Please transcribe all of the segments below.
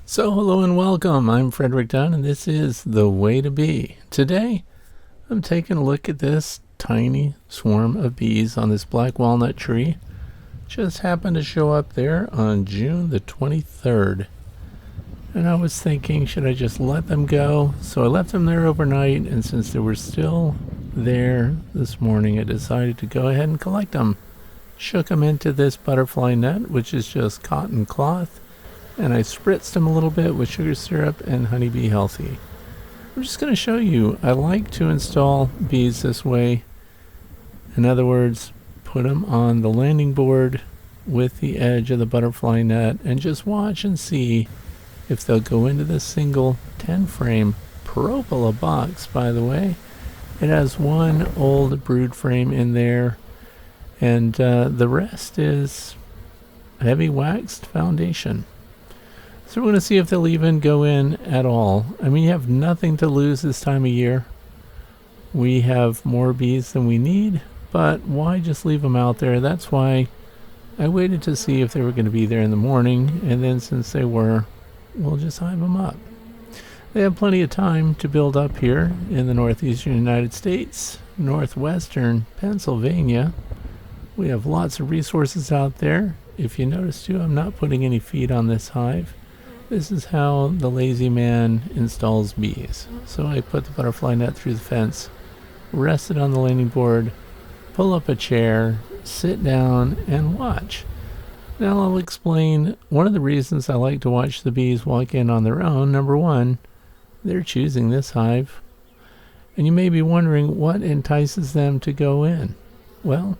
So hello and welcome. I'm Frederick Dunn and this is The Way to Bee. Today I'm taking a look at this tiny swarm of bees on this black walnut tree. Just happened to show up there on June the 23rd. And I was thinking, should I just let them go? So I left them there overnight, and since they were still there this morning, I decided to go ahead and collect them. Shook them into this butterfly net, which is just cotton cloth, and I spritzed them a little bit with sugar syrup and Honeybee Healthy. I'm just going to show you, I like to install bees this way. In other words, put them on the landing board with the edge of the butterfly net and just watch and see if they'll go into this single 10-frame Propola box. By the way, it has one old brood frame in there, and the rest is heavy waxed foundation. So we're going to see if they'll even go in at all. I mean, you have nothing to lose this time of year. We have more bees than we need, but why just leave them out there? That's why I waited to see if they were going to be there in the morning, and then since they were, we'll just hive them up. They have plenty of time to build up here in the northeastern United States, northwestern Pennsylvania. We have lots of resources out there. If you notice too, I'm not putting any feed on this hive. This is how the lazy man installs bees. So I put the butterfly net through the fence, rest it on the landing board, pull up a chair, sit down, and watch. Now I'll explain one of the reasons I like to watch the bees walk in on their own. Number one, they're choosing this hive. And you may be wondering what entices them to go in. Well,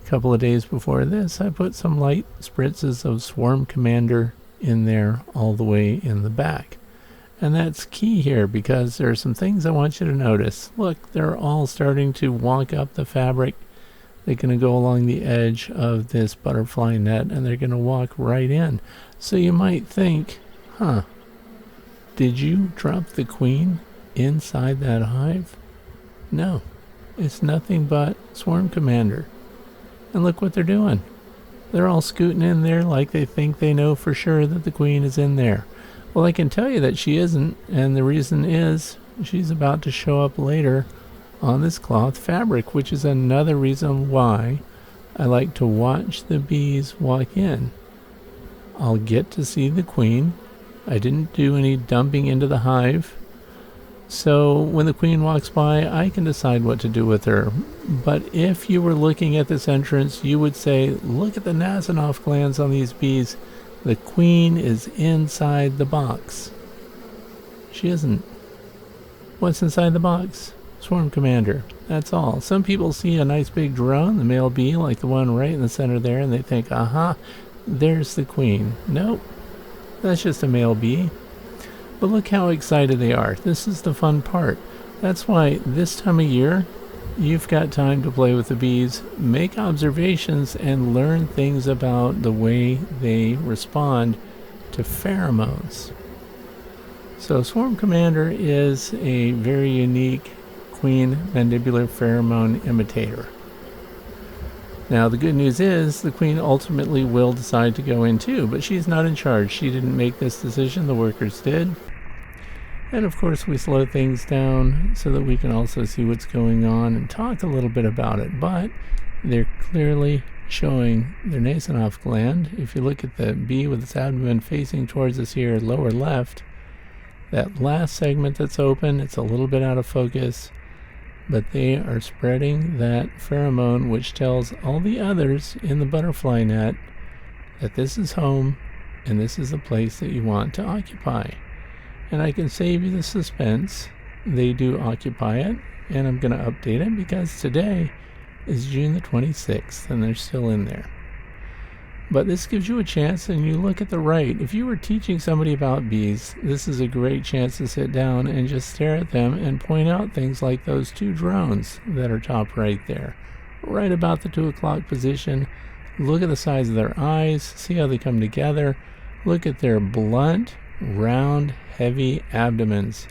a couple of days before this, I put some light spritzes of Swarm Commander in there all the way in the back. And that's key here because there are some things I want you to notice. Look, they're all starting to walk up the fabric. They're going to go along the edge of this butterfly net and they're going to walk right in. So you might think, did you drop the queen inside that hive? No, it's nothing but Swarm Commander. And look what they're doing. They're all scooting in there like they think they know for sure that the queen is in there. Well, I can tell you that she isn't, and the reason is she's about to show up later on this cloth fabric, which is another reason why I like to watch the bees walk in. I'll get to see the queen. I didn't do any dumping into the hive. So when the queen walks by, I can decide what to do with her. But if you were looking at this entrance, you would say, look at the Nasonov glands on these bees. The queen is inside the box. She isn't. What's inside the box? Swarm Commander. That's all. Some people see a nice big drone, the male bee, like the one right in the center there, and they think, aha, there's the queen. Nope. That's just a male bee. But look how excited they are. This is the fun part. That's why this time of year, you've got time to play with the bees, make observations, and learn things about the way they respond to pheromones. So Swarm Commander is a very unique queen mandibular pheromone imitator. Now the good news is the queen ultimately will decide to go in too, but she's not in charge. She didn't make this decision, the workers did. And of course we slow things down so that we can also see what's going on and talk a little bit about it. But they're clearly showing their Nasonov gland. If you look at the bee with its abdomen facing towards us here, lower left, that last segment that's open, it's a little bit out of focus, but they are spreading that pheromone which tells all the others in the butterfly net that this is home and this is the place that you want to occupy. And I can save you the suspense. They do occupy it, and I'm going to update it because today is June the 26th and they're still in there. But this gives you a chance, and you look at the right. If you were teaching somebody about bees, this is a great chance to sit down and just stare at them and point out things like those two drones that are top right there, right about the 2 o'clock position. Look at the size of their eyes, see how they come together. Look at their blunt, round, heavy abdomens.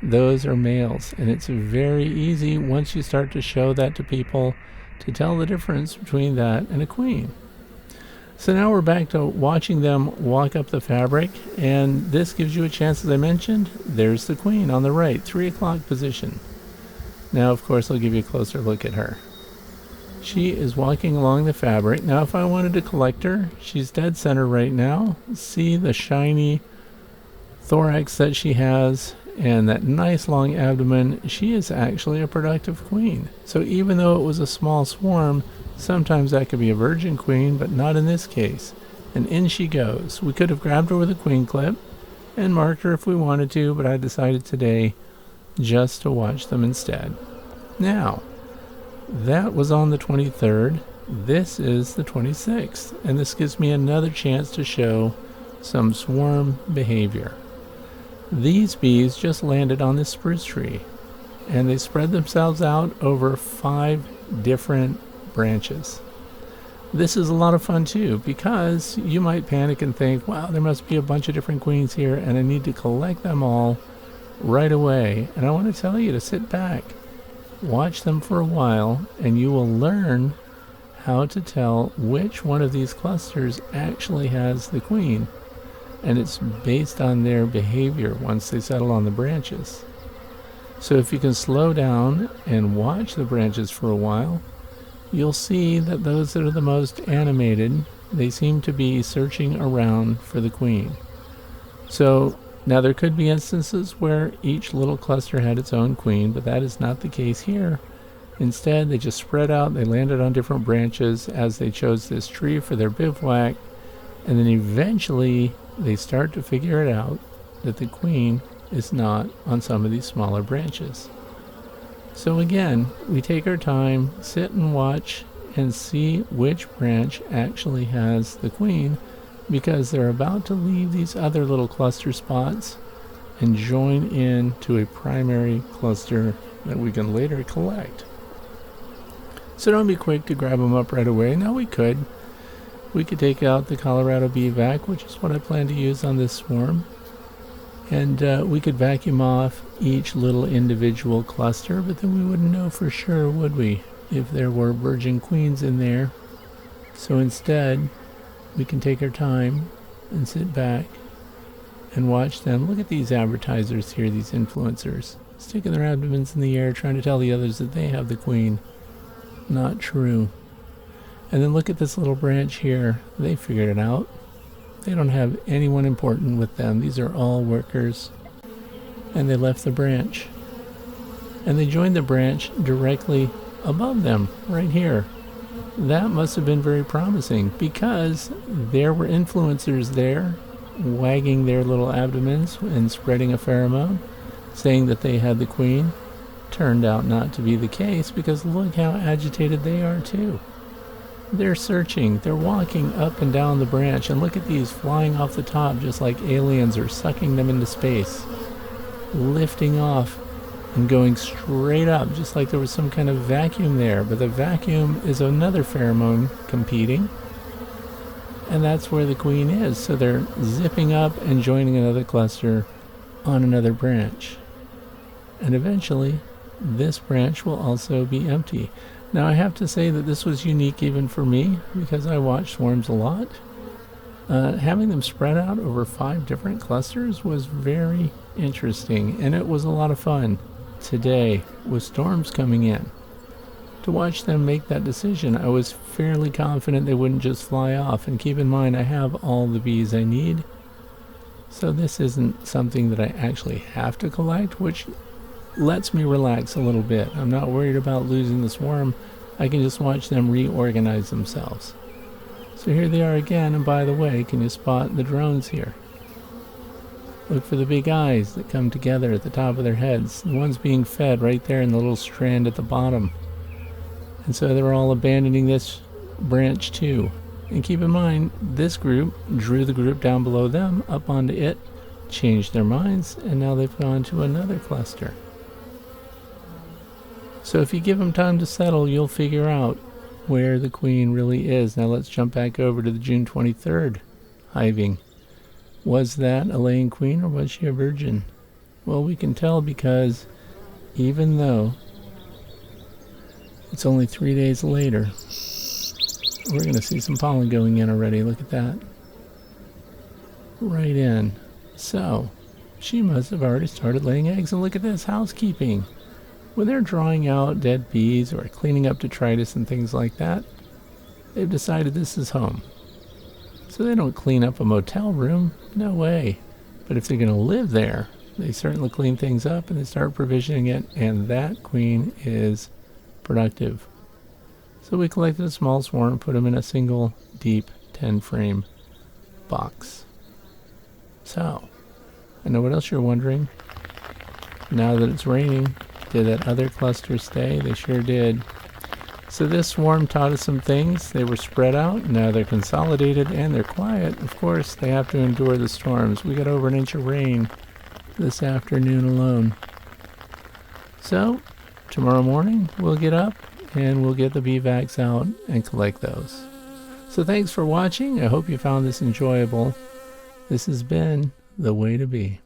Those are males, and it's very easy once you start to show that to people to tell the difference between that and a queen. So now we're back to watching them walk up the fabric, and this gives you a chance, as I mentioned. There's the queen on the right, 3 o'clock position. Now, of course, I'll give you a closer look at her. She is walking along the fabric. Now, if I wanted to collect her, she's dead center right now. See the shiny thorax that she has and that nice long abdomen. She is actually a productive queen. So even though it was a small swarm, sometimes that could be a virgin queen, but not in this case. And in she goes. We could have grabbed her with a queen clip and marked her if we wanted to, but I decided today just to watch them instead. Now, that was on the 23rd. This is the 26th, and this gives me another chance to show some swarm behavior. These bees just landed on this spruce tree, and they spread themselves out over 5 different branches. This is a lot of fun too, because you might panic and think, wow, there must be a bunch of different queens here, and I need to collect them all right away. And I want to tell you to sit back, watch them for a while, and you will learn how to tell which one of these clusters actually has the queen. And it's based on their behavior once they settle on the branches. So if you can slow down and watch the branches for a while, you'll see that those that are the most animated, they seem to be searching around for the queen. So now there could be instances where each little cluster had its own queen, but that is not the case here. Instead, they just spread out, they landed on different branches as they chose this tree for their bivouac, and then eventually they start to figure it out that the queen is not on some of these smaller branches. So again, we take our time, sit and watch, and see which branch actually has the queen, because they're about to leave these other little cluster spots and join in to a primary cluster that we can later collect. So don't be quick to grab them up right away. Now we could take out the Colorado bee vac, which is what I plan to use on this swarm, and we could vacuum off each little individual cluster, but then we wouldn't know for sure, would we, if there were virgin queens in there. So instead, we can take our time and sit back and watch them. Look at these advertisers here, these influencers, sticking their abdomens in the air, trying to tell the others that they have the queen. Not true. And then look at this little branch here. They figured it out. They don't have anyone important with them. These are all workers. And they left the branch. And they joined the branch directly above them, right here. That must have been very promising, because there were influencers there wagging their little abdomens and spreading a pheromone, saying that they had the queen. Turned out not to be the case, because look how agitated they are too. They're searching, they're walking up and down the branch, and look at these flying off the top just like aliens, or sucking them into space, lifting off and going straight up just like there was some kind of vacuum there. But the vacuum is another pheromone competing, and that's where the queen is. So they're zipping up and joining another cluster on another branch, and eventually this branch will also be empty. Now I have to say that this was unique even for me, because I watch swarms a lot. Having them spread out over 5 different clusters was very interesting, and it was a lot of fun today with storms coming in. To watch them make that decision, I was fairly confident they wouldn't just fly off. And keep in mind, I have all the bees I need, so this isn't something that I actually have to collect, which lets me relax a little bit. I'm not worried about losing the swarm. I can just watch them reorganize themselves. So here they are again, and by the way, can you spot the drones here? Look for the big eyes that come together at the top of their heads. The one's being fed right there in the little strand at the bottom. And so they're all abandoning this branch too. And keep in mind, this group drew the group down below them up onto it, changed their minds, and now they've gone to another cluster. So if you give them time to settle, you'll figure out where the queen really is. Now let's jump back over to the June 23rd hiving. Was that a laying queen, or was she a virgin? Well, we can tell, because even though it's only 3 days later, We're going to see some pollen going in already. Look at that. Right in. So, she must have already started laying eggs. And look at this, housekeeping. When they're drawing out dead bees or cleaning up detritus and things like that, they've decided this is home. So they don't clean up a motel room. No way. But if they're going to live there, they certainly clean things up and they start provisioning it. And that queen is productive. So we collected a small swarm and put them in a single deep 10-frame box. So, I know what else you're wondering. Now that it's raining, did that other cluster stay? They sure did. So this swarm taught us some things. They were spread out, now they're consolidated, and they're quiet. Of course, they have to endure the storms. We got over an inch of rain this afternoon alone. So, tomorrow morning, we'll get up and we'll get the bee vacs out and collect those. So thanks for watching. I hope you found this enjoyable. This has been The Way to Bee.